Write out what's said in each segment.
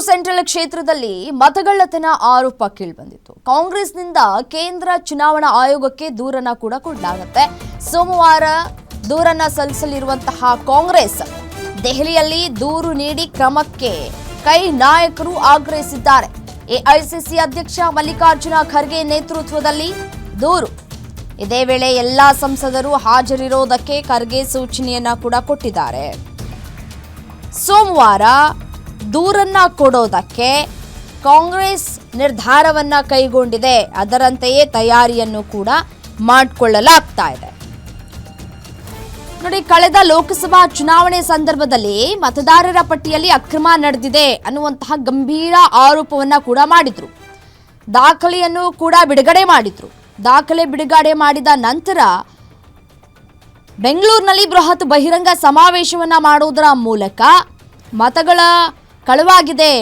Central ಕ್ಷೇತ್ರದಲ್ಲಿ ಮತಗಳ್ಳತನ ಆರೋಪ ಕೇಳಿಬಂದಿತ್ತು. ಕಾಂಗ್ರೆಸ್ನಿಂದ ಕೇಂದ್ರ ಚುನಾವಣಾ ಆಯೋಗಕ್ಕೆ ದೂರನ್ನ ಕೂಡ ಕೊಡಲಾಗುತ್ತೆ. ಸೋಮವಾರ ದೂರನ್ನ ಸಲ್ಲಿಸಲಿರುವಂತಹ ಕಾಂಗ್ರೆಸ್ ದೆಹಲಿಯಲ್ಲಿ ದೂರು ನೀಡಿ ಕ್ರಮಕ್ಕೆ ಕೈ ನಾಯಕರು ಆಗ್ರಹಿಸಿದ್ದಾರೆ. ಎಐಸಿಸಿ ಅಧ್ಯಕ್ಷ ಮಲ್ಲಿಕಾರ್ಜುನ ಖರ್ಗೆ ನೇತೃತ್ವದಲ್ಲಿ ದೂರು. ಇದೇ ವೇಳೆ ಎಲ್ಲಾ ಸಂಸದರು ಹಾಜರಿರೋದಕ್ಕೆ ಖರ್ಗೆ ಸೂಚನೆಯನ್ನ ಕೂಡ ಕೊಟ್ಟಿದ್ದಾರೆ. ಸೋಮವಾರ ದೂರನ್ನ ಕೊಡೋದಕ್ಕೆ ಕಾಂಗ್ರೆಸ್ ನಿರ್ಧಾರವನ್ನ ಕೈಗೊಂಡಿದೆ. ಅದರಂತೆಯೇ ತಯಾರಿಯನ್ನು ಕೂಡ ಮಾಡಿಕೊಳ್ಳಲಾಗ್ತಾ ಇದೆ. ನೋಡಿ, ಕಳೆದ ಲೋಕಸಭಾ ಚುನಾವಣೆ ಸಂದರ್ಭದಲ್ಲಿ ಮತದಾರರ ಪಟ್ಟಿಯಲ್ಲಿ ಅಕ್ರಮ ನಡೆದಿದೆ ಅನ್ನುವಂತಹ ಗಂಭೀರ ಆರೋಪವನ್ನ ಕೂಡ ಮಾಡಿದ್ರು. ದಾಖಲೆಯನ್ನು ಕೂಡ ಬಿಡುಗಡೆ ಮಾಡಿದ್ರು. ದಾಖಲೆ ಬಿಡುಗಡೆ ಮಾಡಿದ ನಂತರ ಬೆಂಗಳೂರಿನಲ್ಲಿ ಬೃಹತ್ ಬಹಿರಂಗ ಸಮಾವೇಶವನ್ನ ಮಾಡುವುದರ ಮೂಲಕ ಮತಗಳ ಕಳುವಾಗಿದೆ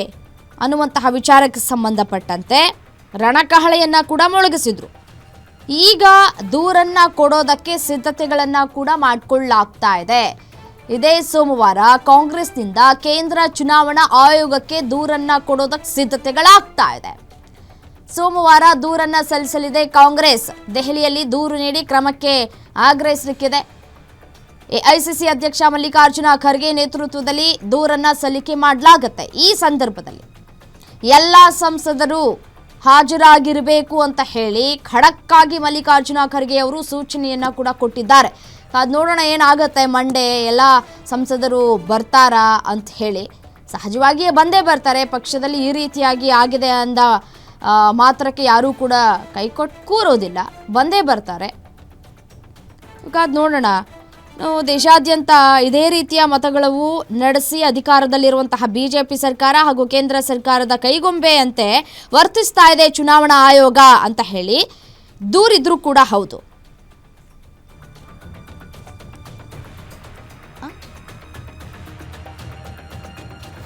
ಅನ್ನುವಂತಹ ವಿಚಾರಕ್ಕೆ ಸಂಬಂಧಪಟ್ಟಂತೆ ರಣಕಹಳೆಯನ್ನ ಕೂಡ ಮೊಳಗಿಸಿದ್ರು. ಈಗ ದೂರನ್ನ ಕೊಡೋದಕ್ಕೆ ಸಿದ್ಧತೆಗಳನ್ನ ಕೂಡ ಮಾಡಿಕೊಳ್ಳಲಾಗ್ತಾ ಇದೆ. ಇದೇ ಸೋಮವಾರ ಕಾಂಗ್ರೆಸ್ನಿಂದ ಕೇಂದ್ರ ಚುನಾವಣಾ ಆಯೋಗಕ್ಕೆ ದೂರನ್ನ ಕೊಡೋದಕ್ಕೆ ಸಿದ್ಧತೆಗಳಾಗ್ತಾ ಇದೆ. ಸೋಮವಾರ ದೂರನ್ನ ಸಲ್ಲಿಸಲಿದೆ ಕಾಂಗ್ರೆಸ್. ದೆಹಲಿಯಲ್ಲಿ ದೂರು ನೀಡಿ ಕ್ರಮಕ್ಕೆ ಆಗ್ರಹಿಸಲಿಕ್ಕಿದೆ. ಎಐಸಿಸಿ ಅಧ್ಯಕ್ಷ ಮಲ್ಲಿಕಾರ್ಜುನ ಖರ್ಗೆ ನೇತೃತ್ವದಲ್ಲಿ ದೂರನ್ನ ಸಲ್ಲಿಕೆ ಮಾಡಲಾಗುತ್ತೆ. ಈ ಸಂದರ್ಭದಲ್ಲಿ ಎಲ್ಲ ಸಂಸದರು ಹಾಜರಾಗಿರಬೇಕು ಅಂತ ಹೇಳಿ ಖಡಕ್ ಆಗಿ ಮಲ್ಲಿಕಾರ್ಜುನ ಖರ್ಗೆ ಅವರು ಸೂಚನೆಯನ್ನ ಕೂಡ ಕೊಟ್ಟಿದ್ದಾರೆ. ಅದು ನೋಡೋಣ ಏನಾಗುತ್ತೆ. ಮಂಡೇ ಎಲ್ಲ ಸಂಸದರು ಬರ್ತಾರಾ ಅಂತ ಹೇಳಿ. ಸಹಜವಾಗಿಯೇ ಬಂದೇ ಬರ್ತಾರೆ. ಪಕ್ಷದಲ್ಲಿ ಈ ರೀತಿಯಾಗಿ ಆಗಿದೆ ಅಂದ ಮಾತ್ರಕ್ಕೆ ಯಾರೂ ಕೂಡ ಕೈಕೊಟ್ಟು ಕೂರೋದಿಲ್ಲ, ಬಂದೇ ಬರ್ತಾರೆ. ಅದು ನೋಡೋಣ. ದೇಶಾದ್ಯಂತ ಇದೇ ರೀತಿಯ ಮತಗಳವು ನಡೆಸಿ ಅಧಿಕಾರದಲ್ಲಿರುವಂತಹ ಬಿಜೆಪಿ ಸರ್ಕಾರ ಹಾಗೂ ಕೇಂದ್ರ ಸರ್ಕಾರದ ಕೈಗೊಂಬೆಯಂತೆ ವರ್ತಿಸ್ತಾ ಇದೆ ಚುನಾವಣಾ ಆಯೋಗ ಅಂತ ಹೇಳಿ ದೂರಿದ್ರು ಕೂಡ ಹೌದು.